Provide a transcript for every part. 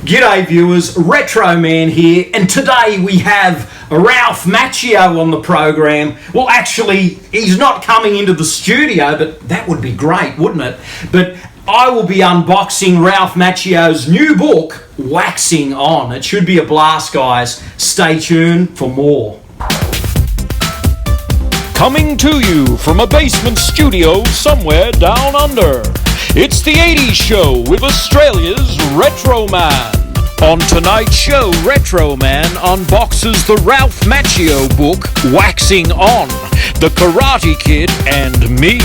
G'day viewers, Retro Man here, and today we have Ralph Macchio on the program. Well, actually, he's not coming into the studio, but that would be great, wouldn't it? But I will be unboxing Ralph Macchio's new book, Waxing On. It should be a blast, guys. Stay tuned for more. Coming to you from a basement studio somewhere down under, it's the 80s Show with Australia's Retro Man. On tonight's show, Retro Man unboxes the Ralph Macchio book, Waxing On, The Karate Kid and Me.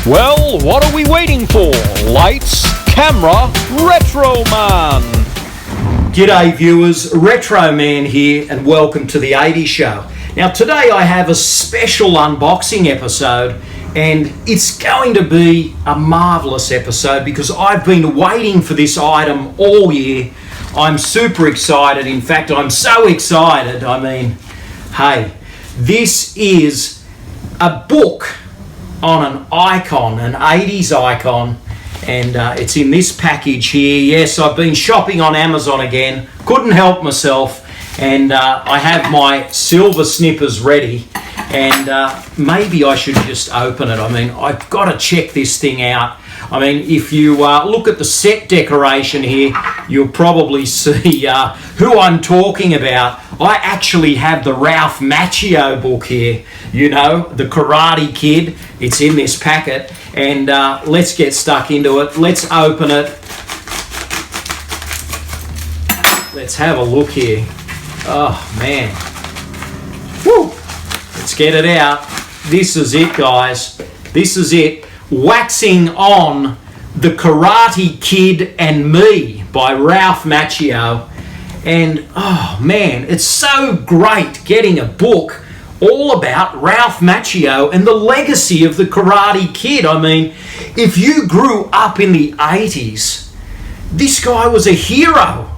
Well, what are we waiting for? Lights, camera, Retro Man. G'day viewers, Retro Man here, and welcome to the 80s Show. Now today I have a special unboxing episode, and it's going to be a marvellous episode because I've been waiting for this item all year. I'm super excited. In fact, I'm so excited. I mean, hey, this is a book on an icon, an 80s icon, and it's in this package here. Yes, I've been shopping on Amazon again. Couldn't help myself, and I have my silver snippers ready, and maybe I should just open it. I mean, I've got to check this thing out. I mean, if you look at the set decoration here, you'll probably see who I'm talking about. I actually have the Ralph Macchio book here, you know, The Karate Kid. It's in this packet, and let's get stuck into it. Let's open it. Let's have a look here. Oh, man. Woo! Let's get it out. This is it, guys. This is it. Waxing On, The Karate Kid and Me by Ralph Macchio. And, oh man, it's so great getting a book all about Ralph Macchio and the legacy of the Karate Kid. I mean, if you grew up in the 80s, this guy was a hero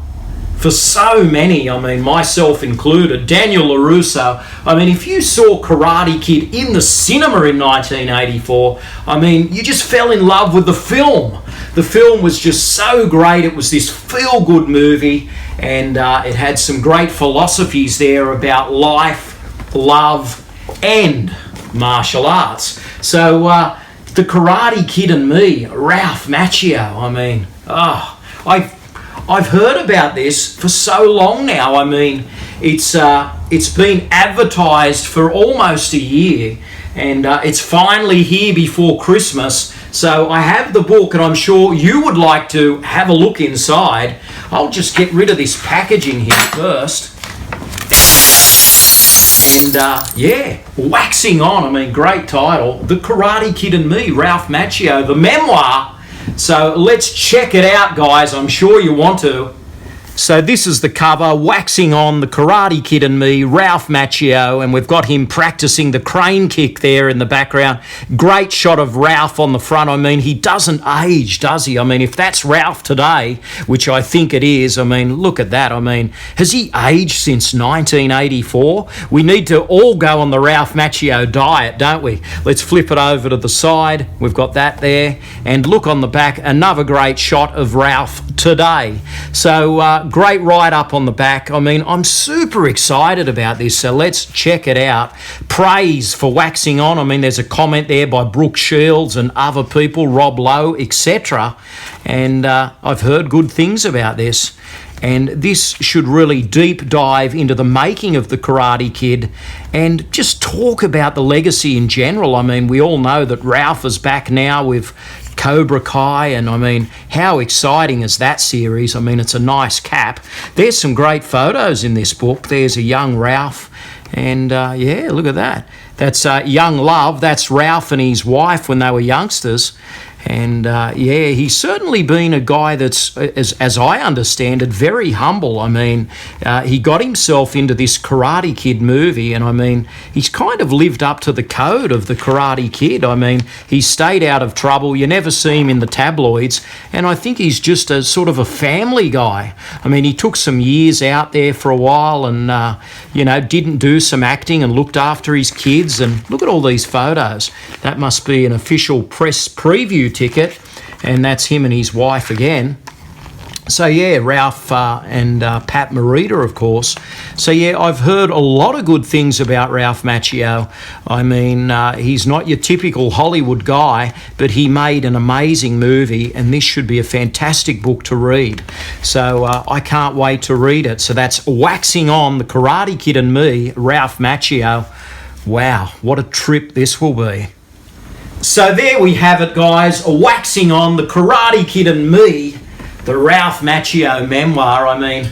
for so many, I mean, myself included, Daniel LaRusso. I mean, if you saw Karate Kid in the cinema in 1984, I mean, you just fell in love with the film. The film was just so great. It was this feel-good movie, and it had some great philosophies there about life, love, and martial arts. So, The Karate Kid and Me, Ralph Macchio, I mean, I've heard about this for so long now. I mean, it's been advertised for almost a year, and it's finally here before Christmas. So I have the book, and I'm sure you would like to have a look inside. I'll just get rid of this packaging here first. And yeah, Waxing On. I mean, great title. The Karate Kid and Me, Ralph Macchio, the memoir. So let's check it out, guys. I'm sure you want to. So this is the cover, Waxing On, The Karate Kid and Me, Ralph Macchio, and we've got him practicing the crane kick there in the background. Great shot of Ralph on the front. I mean, he doesn't age, does he? I mean, if that's Ralph today, which I think it is, I mean, look at that. I mean, has he aged since 1984? We need to all go on the Ralph Macchio diet, don't we? Let's flip it over to the side. We've got that there. And look on the back, another great shot of Ralph today. So, great write-up on the back. I mean, I'm super excited about this, so let's check it out. Praise for Waxing On. I mean, there's a comment there by Brooke Shields and other people, Rob Lowe, etc. And I've heard good things about this. And this should really deep dive into the making of the Karate Kid and just talk about the legacy in general. I mean, we all know that Ralph is back now with Cobra Kai, and I mean, how exciting is that series? I mean, it's a nice cap. There's some great photos in this book. There's a young Ralph, and yeah, look at that. That's Young Love. That's Ralph and his wife when they were youngsters. And yeah, he's certainly been a guy that's, as I understand it, very humble. I mean, he got himself into this Karate Kid movie, and I mean, he's kind of lived up to the code of the Karate Kid. I mean, he's stayed out of trouble. You never see him in the tabloids, and I think he's just a sort of a family guy. I mean, he took some years out there for a while and, didn't do some acting and looked after his kids. And look at all these photos. That must be an official press preview ticket, and that's him and his wife again. So yeah, Ralph and Pat Morita, of course. So yeah, I've heard a lot of good things about Ralph Macchio. I mean, he's not your typical Hollywood guy, but he made an amazing movie, and this should be a fantastic book to read. So I can't wait to read it. So that's Waxing On, The Karate Kid and Me, Ralph Macchio. Wow, what a trip this will be. So there we have it, guys. Waxing On, The Karate Kid and Me, the Ralph Macchio memoir. I mean,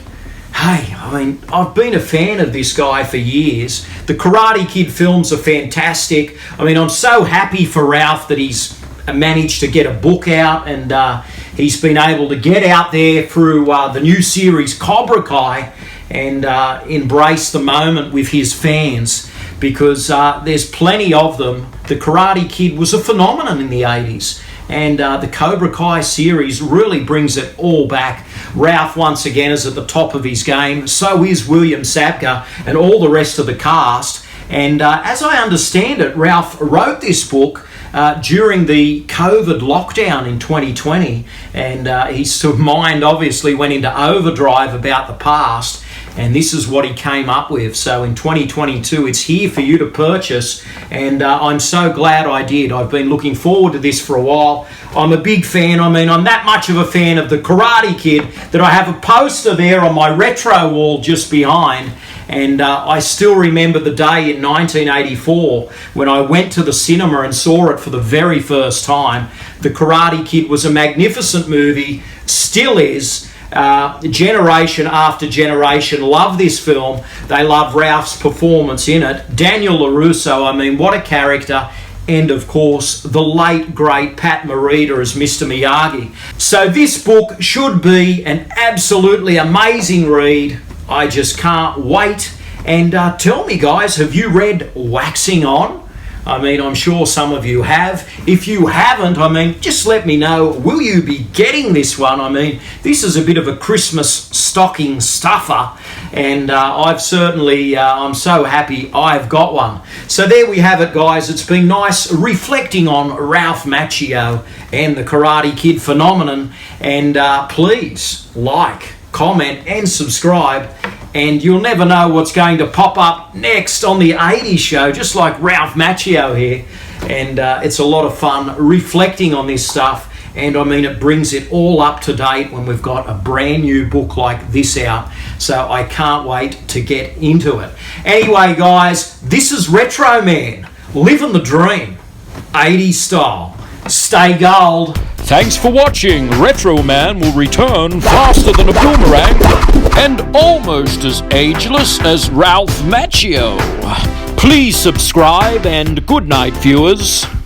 I've been a fan of this guy for years. The Karate Kid films are fantastic. I mean, I'm so happy for Ralph that he's managed to get a book out, and he's been able to get out there through the new series Cobra Kai and embrace the moment with his fans, because there's plenty of them. The Karate Kid was a phenomenon in the 80s, and the Cobra Kai series really brings it all back. Ralph, once again, is at the top of his game. So is William Sapka and all the rest of the cast. And as I understand it, Ralph wrote this book during the COVID lockdown in 2020, and his mind obviously went into overdrive about the past, and this is what he came up with. So in 2022, it's here for you to purchase, and I'm so glad I did. I've been looking forward to this for a while. I'm a big fan. I mean, I'm that much of a fan of the Karate Kid that I have a poster there on my retro wall just behind. And I still remember the day in 1984 when I went to the cinema and saw it for the very first time. The Karate Kid was a magnificent movie, still is. Generation after generation love this film. They love Ralph's performance in it. Daniel LaRusso, I mean, what a character. And of course, the late, great Pat Morita as Mr. Miyagi. So this book should be an absolutely amazing read. I just can't wait. And tell me, guys, have you read Waxing On? I mean, I'm sure some of you have. If you haven't, I mean, just let me know. Will you be getting this one? I mean, this is a bit of a Christmas stocking stuffer. And I'm so happy I've got one. So there we have it, guys. It's been nice reflecting on Ralph Macchio and the Karate Kid phenomenon. And please like, comment and subscribe, and you'll never know what's going to pop up next on the 80s show, just like Ralph Macchio here. And it's a lot of fun reflecting on this stuff, and I mean, it brings it all up to date when we've got a brand new book like this out. So I can't wait to get into it. Anyway, guys, this is Retro Man, living the dream, 80s style. Stay gold. Thanks for watching. Retro Man will return faster than a boomerang and almost as ageless as Ralph Macchio. Please subscribe, and good night, viewers.